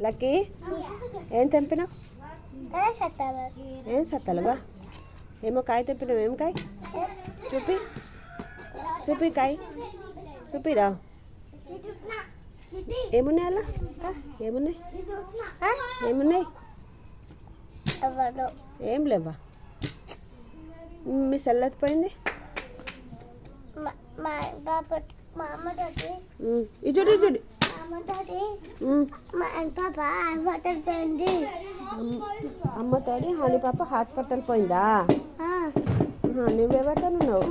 Lucky ఏం తెంపినావు? ఏం సత్తలువా? ఏమో కాయ తెంపినావు. ఏం కాయ చూపి చూపి కాయ చూపిరా. ఏమున్నాయి అలా? ఏమున్నాయి? ఏమున్నాయి? ఏం లేవా? మీ సెల్లెత్తిపోయింది. ఇచ్చుడి ఇచ్చుడి. అమ్మతోడి హాని పాప హాస్పిటల్ పోయిందా? నువ్వెవరితో ఉన్నావు?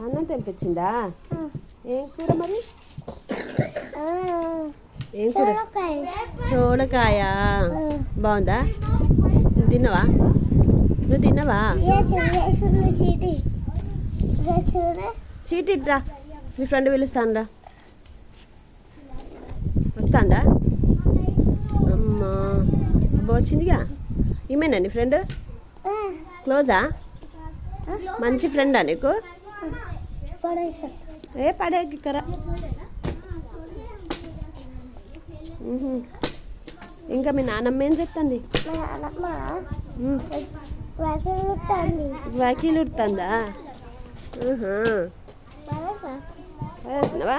అన్నం తెంపించిందా? ఏం కూర మరి? ఏం కూర? చూడకాయ. బాగుందా? తిన్నావా? నువ్వు తిన్నావా? చీటి ఇట్రా, మీ ఫ్రెండ్ పిలుస్తాను రా. వస్తాండా? అమ్మా అబ్బా వచ్చిందిగా. ఈమెనా నీ ఫ్రెండ్? క్లోజా? మంచి ఫ్రెండా నీకు? ఏ పడేకి కరా. ఇంకా మీ నాన్నమ్మ ఏం చెప్తుంది? వాకిలు ఉడుతుందా? వేసినవా?